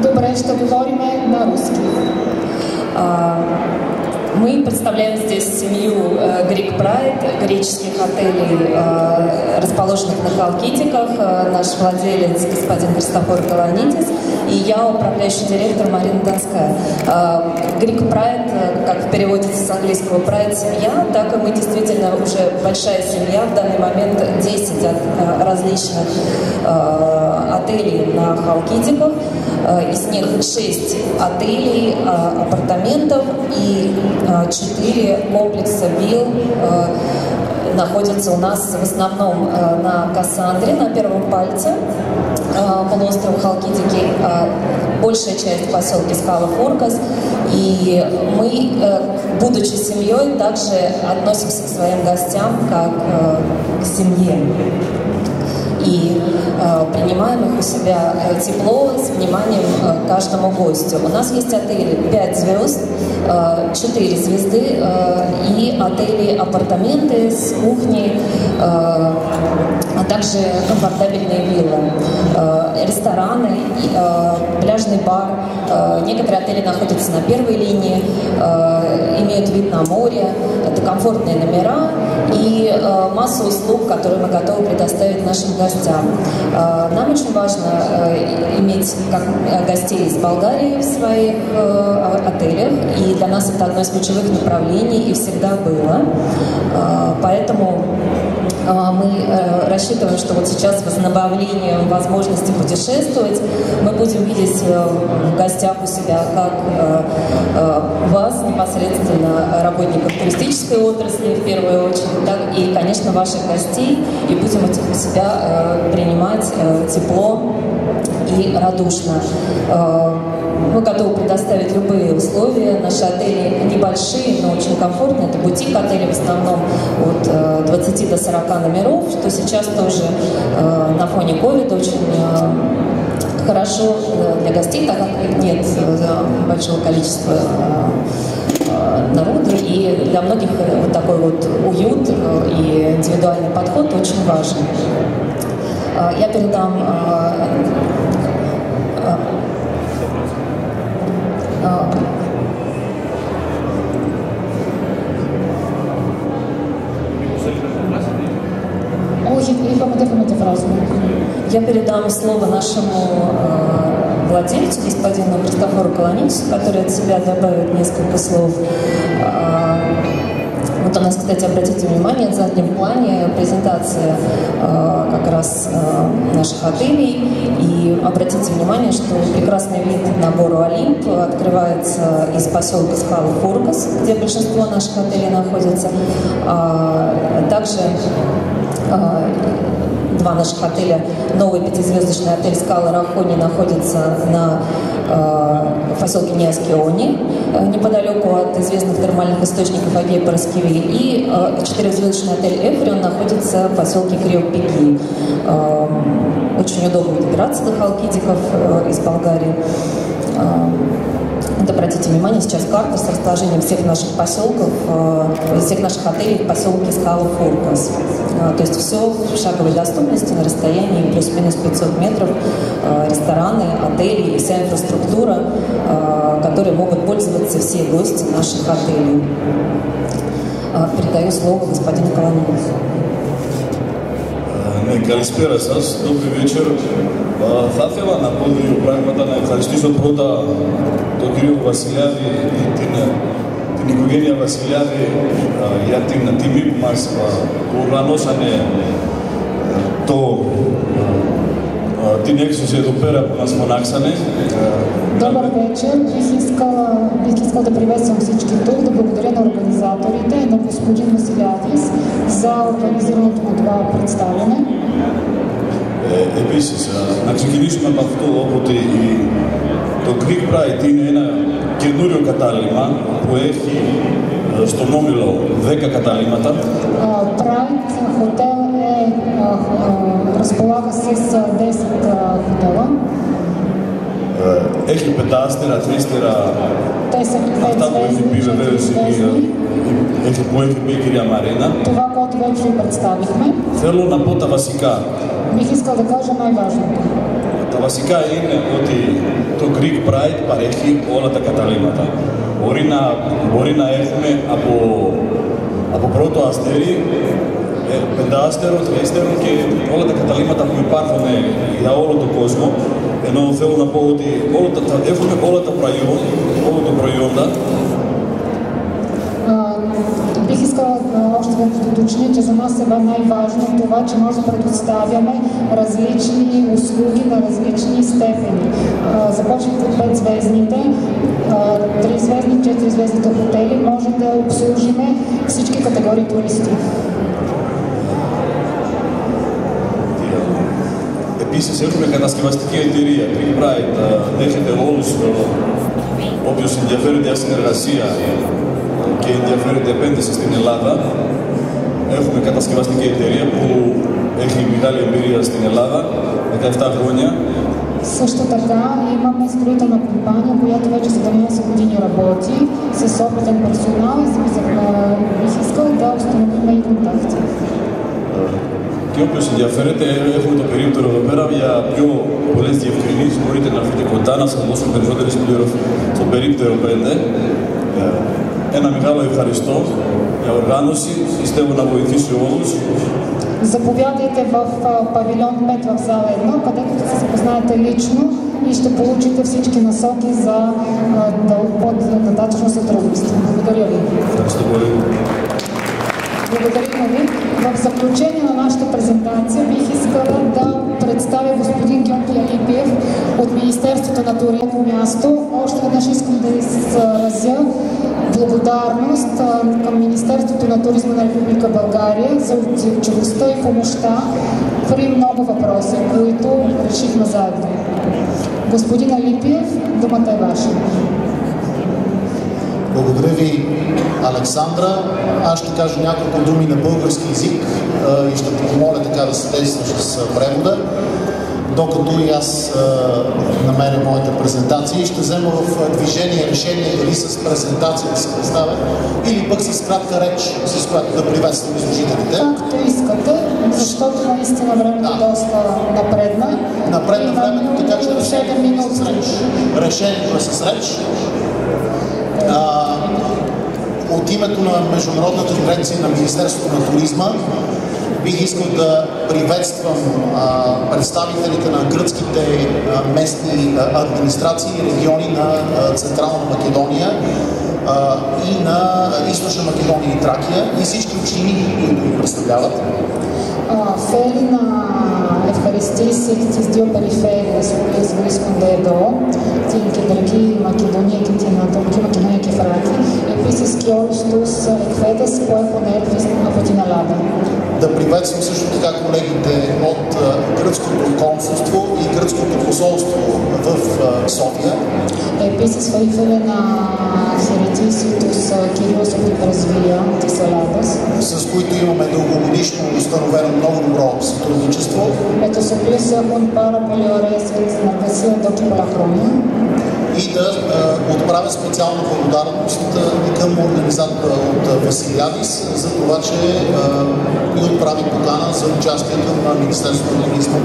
Добре, ще говорим на руски. Мы представляем здесь семью Greek Pride, греческих отелей, расположенных на Халкидиках. Наш владелец господин Hristo Prodanov и я, управляющий директор Марина Донская. Greek Pride, как переводится с английского Pride семья, так и мы действительно уже большая семья. В данный момент 10 различных отелей на Халкидиках. Из них 6 отелей, апартаментов и 4 комплекса вилл находятся у нас в основном на Кассандре, на первом пальце, полуостров Халкидики, большая часть в поселке Скала-Форкас. И мы, будучи семьей, также относимся к своим гостям как к семье. И принимаем их у себя тепло, с вниманием к каждому гостю. У нас есть отели 5 звезд, 4 звезды и отели-апартаменты с кухней, а также комфортабельные виллы, рестораны, пляжный бар. Некоторые отели находятся на первой линии, имеют вид на море, это комфортные номера и масса услуг, которые мы готовы предоставить нашим гостям. Нам очень важно иметь гостей из Болгарии в своих отелях, и для нас это одно из ключевых направлений и всегда было. Поэтому мы рассчитываем, что вот сейчас с возобновлением возможности путешествовать мы будем видеть в гостях у себя как вас, непосредственно работников туристической отрасли в первую очередь, так и, конечно, ваших гостей, и будем у себя принимать тепло и радушно. Мы готовы предоставить любые условия. Наши отели небольшие, но очень комфортные. Это бутик-отели в основном от 20 до 40 номеров, что сейчас тоже на фоне ковида очень хорошо для гостей, так как нет большого количества народа. И для многих вот такой вот уют и индивидуальный подход очень важен. Я передам Я передам слово нашему владельцу, господину Hristo Prodanov, который от себя добавит несколько слов. Вот у нас, кстати, обратите внимание, в заднем плане презентация как раз наших отелей. И обратите внимание, что прекрасный вид на гору Олимп открывается из поселка Скала-Форкас, где большинство наших отелей находится. Также два наших отеля. Новый пятизвездочный отель «Скала Рахони» находится на поселке Неоскиони, неподалеку от известных термальных источников Агеи Параскеви. И четырехзвездочный отель «Эфри», он находится в поселке Криопеги. Очень удобно добираться до халкидиков из Болгарии. Вот обратите внимание, сейчас карта с расположением всех наших поселков, всех наших отелей в поселке Скала Фуркас. То есть все в шаговой доступности на расстоянии плюс-минус 500 метров. Рестораны, отели и вся инфраструктура, которой могут пользоваться все гости наших отелей. Передаю слово господину Колонинцу. Καλησπέρα σας, добрый вечер. Θα ήθελα να πω δύο πράγματα, να ευχαριστήσω πρώτα τον κύριο Βασιλιάδη, την οικογένεια Βασιλιάδη για την τιμή που μας οργανώσανε την έκθεση εδώ πέρα που μας μονάξανε. Добър вечер. Бих искал да приветствам всички тук, да благодаря на организаторите и на господин Василиадис за организирането на това представяне. Επίσης, να ξεκινήσουμε από αυτό ότι το Greek Pride είναι ένα καινούριο κατάλημα που έχει στον Όμιλο 10 κατάληματα. Pride хотел разполага с 10 хотела. Έχει πεντάστερα, τρίστερα, αυτά που έχει πει βεβαίως που έχει πει η κυρία Μαρίνα. Това, което вече ви представихме. Θέλω να πω τα βασικά. Бих искал да кажа най-важното. Τα βασικά είναι ότι το Greek Pride παρέχει όλα τα καταλήμματα. Μπορεί να έχουμε από πρώτο αστέρι, πεντάστερο, τριέστερο και όλα τα καταλήμματα που υπάρχουν για όλο τον κόσμο. Ενώ θέλω να πω ότι έχουμε όλα τα προϊόντα. Бих искала още веднъж да уточня, че за нас е най-важно това, че може да предоставяме различни услуги на различни степени. Започвайки от 5-звездните, 3-звездни, 4-звездните хотели, може да обслужиме всички категории туристи. Επίσης έχουμε κατασκευαστική εταιρεία. Greek Pride δέχεται όλους όποιος ενδιαφέρεται για συνεργασία και ενδιαφέρεται επένδυση στην Ελλάδα. Έχουμε κατασκευαστική εταιρεία που έχει μεγάλη εμπειρία στην Ελλάδα, 17 χρόνια. Също така имаме строителна компания, която вече 17 години работи с опитен персонал и бих искал да установим и контакти. Και όποιος ενδιαφέρεται, έχουμε το περίπτερο εδώ πέρα για πιο πολλές διευκρινήσεις. Μπορείτε να έρθετε κοντά, να σας δώσουν περισσότερες πληροφορίες στο περίπτερο 5. Ένα μεγάλο ευχαριστώ για οργάνωση. Πιστεύω να βοηθήσει όλους. Заповядайте в павилион 5 в зала 1, където ще се запознаете лично и ще получите всички насоки за по-нататъчно сътрудничество. Благодаря ви. Благодарим ви. В заключение на нашата презентация бих искала да представя господин Георги Алипиев от Министерството на туризма. Място. Още веднъж искам да изразя благодарност към Министерството на туризма на Република България за отзивчивостта и помощта при много въпроси, които решихме заедно. Господин Алипиев, думата е ваша. Благодаря ви, Александра. Аз ще кажа няколко думи на български език и ще помоля така да се действа с превода, докато и аз намеря моята презентация и ще взема в движение решение дали с презентация да се представя или пък с кратка реч, с която да приветствам изложителите. Както искате, защото наистина времето доста напредна. Напредна времето, така че решението е с реч. Решението е с реч. От името на Международната дирекция на Министерството на туризма бих искал да приветствам представителите на гръцките местни администрации и региони на Централна Македония и на Източна Македония и Тракия и всички общини, които ги представляват. Фели на Ευχαριστήσεις τις δύο περιφέρειες που βρίσκονται εδώ, την Κεντρική Μακεδονία και την Ανατολική Μακεδονία και Θράκη, επίσης και όλους τους εκφέτες που έχουν έρθει από την Ελλάδα. Да приветствам също така колегите от гръцкото консулство и гръцкото посолство в София. Επίσης θα ήθελε να χαιρετήσει τους κυρίους από την πρεσβεία της Ελλάδας, с които имаме дългогодишно установено много добро сътрудничество, με τους οποίους έχουν πάρα πολύ ωραία συνεργασία εδώ και πολλά χρόνια. И да отправя специална благодарност към организатора от Vasiliadis за това, че ни отправи покана за участие към Министерството на туризма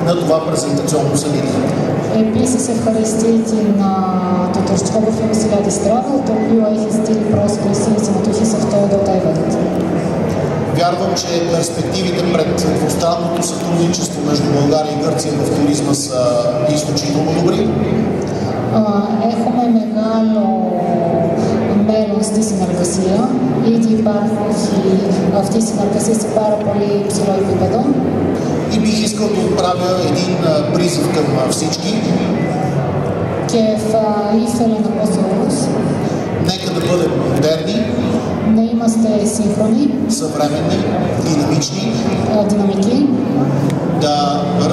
на това презентационно събитие. Επίσης ευχαριστεί το τουριστικό γραφείο Vasiliadis Travel, το οποίο έχει στείλει πρόσκληση συμμετοχή σε αυτό εδώ το event. Вярвам, че перспективите пред двустранното сътрудничество между България и Гърция в туризма са изключително добри. Έχουμε μεγάλο μέλλον στη συνεργασία. Ήδη υπάρχει αυτή η συνεργασία σε πάρα πολύ υψηλό επίπεδο. И бих искал да отправя един призив към всички. Και θα ήθελα να πω σε όλους. Нека да бъдем модерни, να είμαστε σύγχρονοι, съвременни, δυναμικοί, да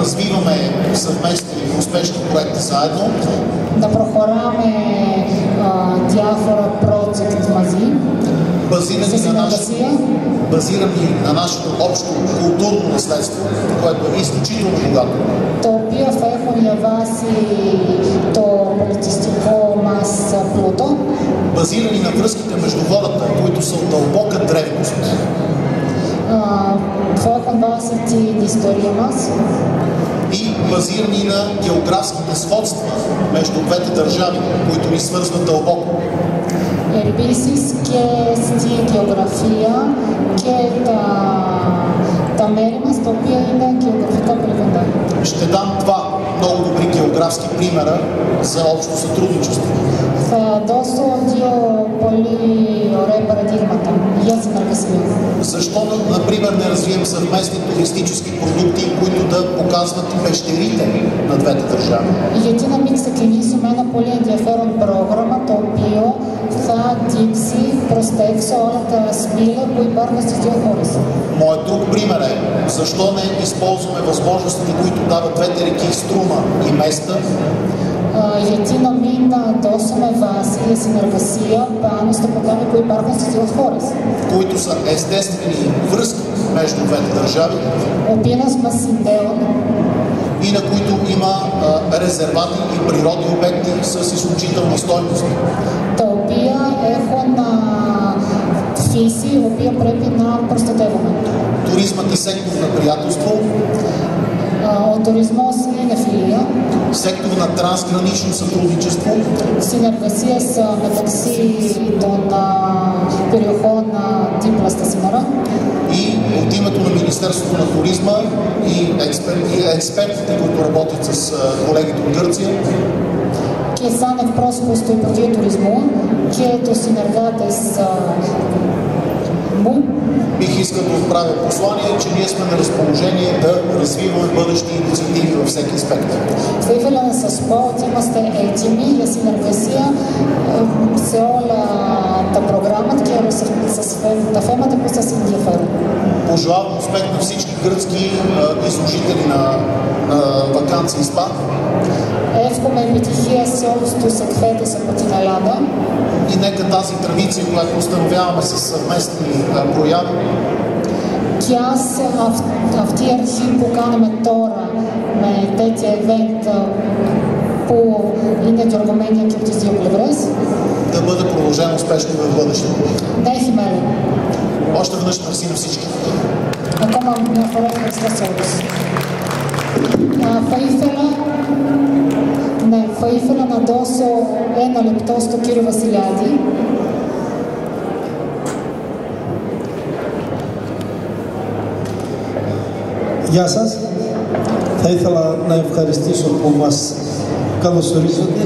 развиваме съвместни успешни проекти заедно, να προχωράμε διάφορα project μαζί, базирани на нашето общо културно наследство, което е изключително богато. Το οποίο θα έχουν διαβάσει το πολιτιστικό μας πλούτο. Базирани на връзките между хората, които са от дълбока древност. Θα έχουν βάσει την ιστορία μας. И базирани на географските сходства между двете държави, които ни свързват дълбоко. Επίσης και στη γεωγραφία και τα μέρη μας, τα οποία είναι γεωγραφικά πολύ κοντά. Ще дам два много добри географски примера за общо сътрудничество. Θα δώσω δύο πολύ ωραία παραδείγματα για συνεργασία. Защо, например, не развием съвместни туристически продукти, които да показват пещерите на двете държави? Γιατί να μην ξεκινήσουμε ένα πολύ ενδιαφέρον πρόγραμμα το οποίο θα δείξει προς τα έξω όλα τα σπήλαια που υπάρχουν στις δύο χώρες. Моят друг пример е защо не използваме възможностите, които дават двете реки Струма и Места, γιατί να μην δώσουμε βάση για συνεργασία πάνω στα ποτάμια που υπάρχουν στις δύο χώρες. които са естествени връзки между двете държави, οποίοι μας συνδέουν, и на които има резервати и природни обекти с изключителна стойност. Τα οποία έχουν φύση, η οποία πρέπει να προστατεύουμε. Туризмът е сектор на приятелство. Ο τουρισμός είναι φιλία. Сектор на трансгранично сътрудничество. Συνεργασία μεταξύ των περιοχών δίπλα στα σύνορα. И от името на Министерството на туризма и експертите, които работят с колегите от Гърция, και σαν εκπρόσωπος του Υπουργείου Τουρισμού και τους συνεργάτες μου, бих искал да отправя послание, че ние сме на разположение да развиваме бъдещи инициативи във всеки аспект. Θα ήθελα να σας πω ότι είμαστε έτοιμοι για συνεργασία σε όλα τα προγράμματα και τα θέματα που σας ενδιαφέρουν. Пожелавам успех на всички гръцки изложители на Ваканция СПА. Εύχομαι επιτυχία σε όλους τους εκθέτες από την Ελλάδα. И нека тази традиция, която установяваме с съвместни прояви, και ας αυτή η αρχή που κάνουμε τώρα με τέτοια event που είναι διοργανωμένη και από τις δύο πλευρές, да бъде продължено успешно в бъдещето. да έχει μέλλον. Още веднъж мерси на всички. Ακόμα μια φορά ευχαριστώ σε όλους. Θα ήθελα να δώσω ένα λεπτό στον κύριο Βασιλιάδη. Γεια σας. Θα ήθελα να ευχαριστήσω που μας καλωσορίζετε.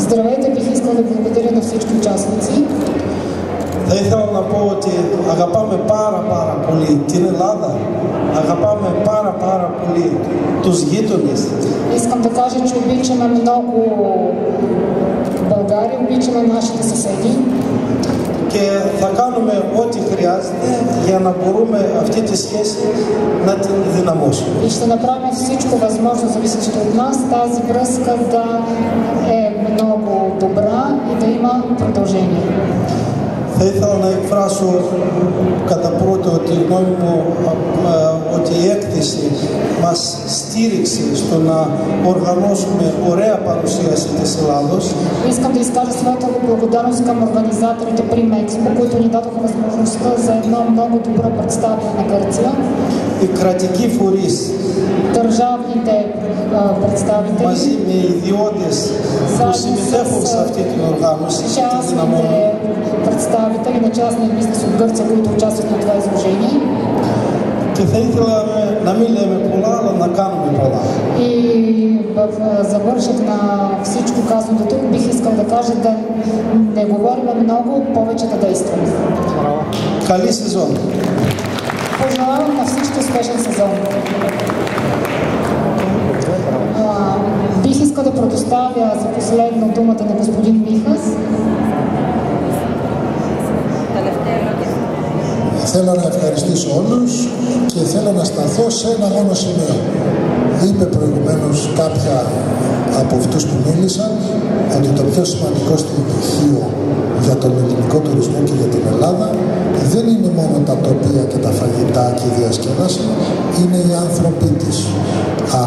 Здравейте, бих искал да благодаря на всички участници. Θα ήθελα να πω ότι αγαπάμε πάρα πολύ την Ελλάδα, αγαπάμε πάρα πολύ τους γείτονες. Искам да кажа, че обичаме много България, обичаме нашите съседи. και θα κάνουμε ό,τι χρειάζεται για να μπορούμε αυτή τη σχέση να την δυναμώσουμε. И ще направим всичко възможно, зависещо от нас, тази връзка да е много добра и да има продължение. Θα ήθελα να εκφράσω κατά πρώτο τη γνώμη μου ότι η έκθεση μας στήριξε στο να οργανώσουμε ωραία παρουσίαση της Ελλάδος. Искам да изкажа своята благодарност към организаторите при Експо, които ни дадоха възможността за едно много добро представяне на Гърция. Οι κρατικοί φορείς държавните представители μαζί με ιδιώτες που συμμετέχουν σε αυτή την οργάνωση και τη δυναμώνουν. Представители на частния бизнес от Гърция, които участват на това изложение. Και θα ήθελα να μην λέμε πολλά, αλλά να κάνουμε πολλά. И в завършък на всичко казано до тук бих искал да кажа да не говорим много, повече да действаме. Καλή сезон! Пожелавам на всички успешен сезон. Бих искал да предоставя за последно думата на господин Михас. Θέλω να ευχαριστήσω όλους και θέλω να σταθώ σε ένα μόνο σημείο. Είπε προηγουμένως κάποια από αυτούς που μίλησαν ότι το πιο σημαντικό στοιχείο για τον ελληνικό τουρισμό και για την Ελλάδα δεν είναι μόνο τα τοπία και τα φαγητά και η διασκέδαση, είναι οι άνθρωποι της.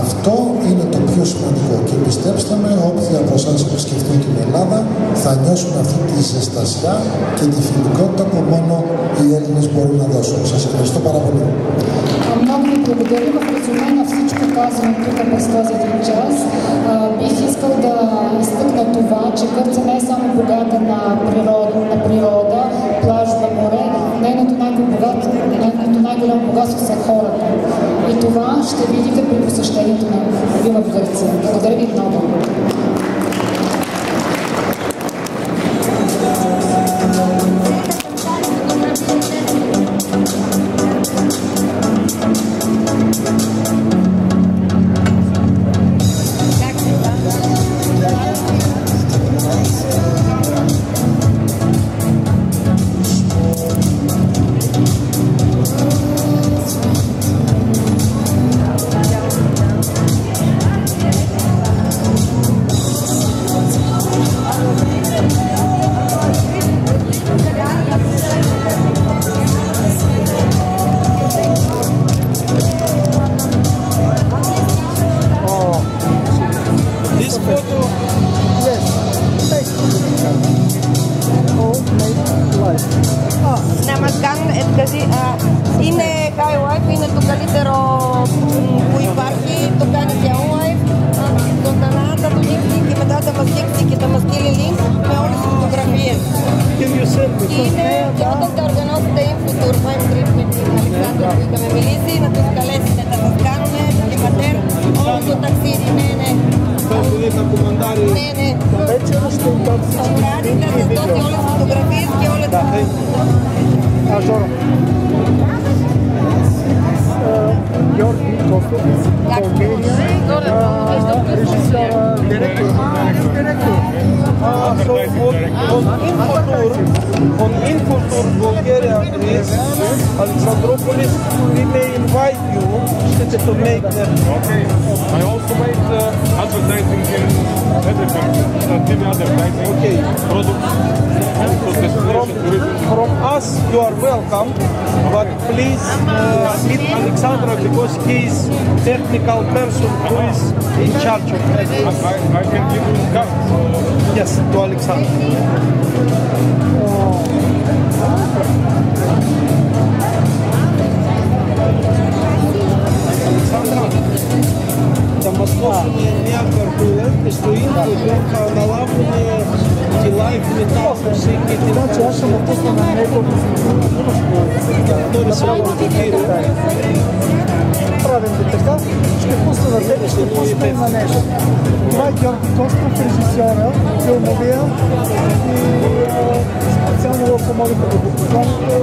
Αυτό είναι το πιο σημαντικό και πιστέψτε με, όποιοι από εσάς επισκεφτούν την Ελλάδα θα νιώσουν αυτή τη ζεστασιά και τη φιλικότητα που μόνο οι Έλληνες μπορούν να δώσουν. Σας ευχαριστώ πάρα πολύ. Много ви благодаря. В резюме на всичко казано тук през този един час. Бих искал да изтъкна това, че Гърция не е само богата на природа, плажове, море, нейното най-голямо богатство са хората. И това ще видите при посещението на ви в Гърция. Благодаря ви много. On Infotour Bulgaria is Alexandropolis. We may invite you to make that. Okay. I also made advertising in TV advertising. Okay. Products. From us, you are welcome, but please meet Alexandra because he is technical person who is in charge of everything. I can give you cards. Yes, to Alexandra. Там основание някакво стоит, тук налаване дела и метафорси, които значи аз съм отпусна на него. Втори се отпустира. Правим ли така? Ще пусна на тебе, ще пусна и на нещо. Това е Георги Костов, режисьора, филмовия и специално помогите да го поканите,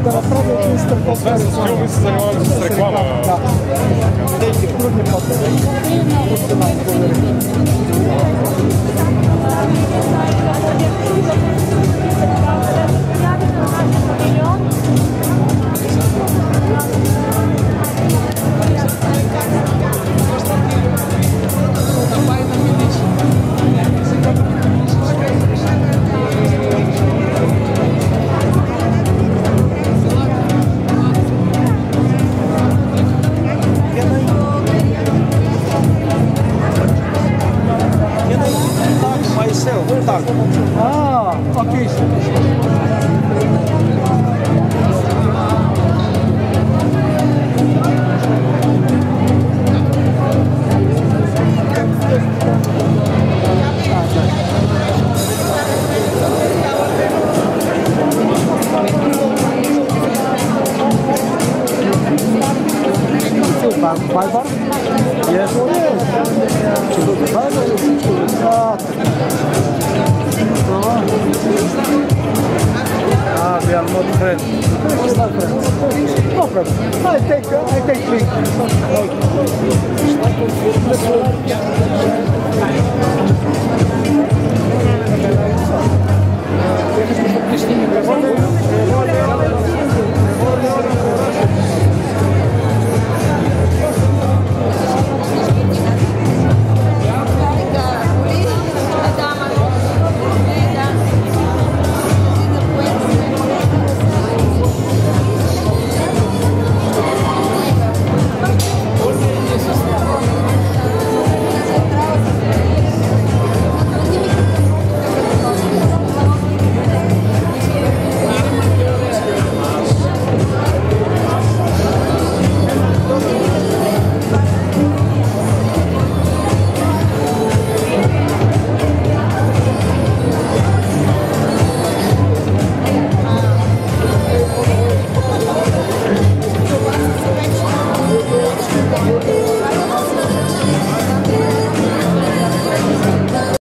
да направя един стърпот. Филми се занимават с реклама. Да. Тези крудни потери. Благодаря. We are not friends. Not friends. No problem. I take link.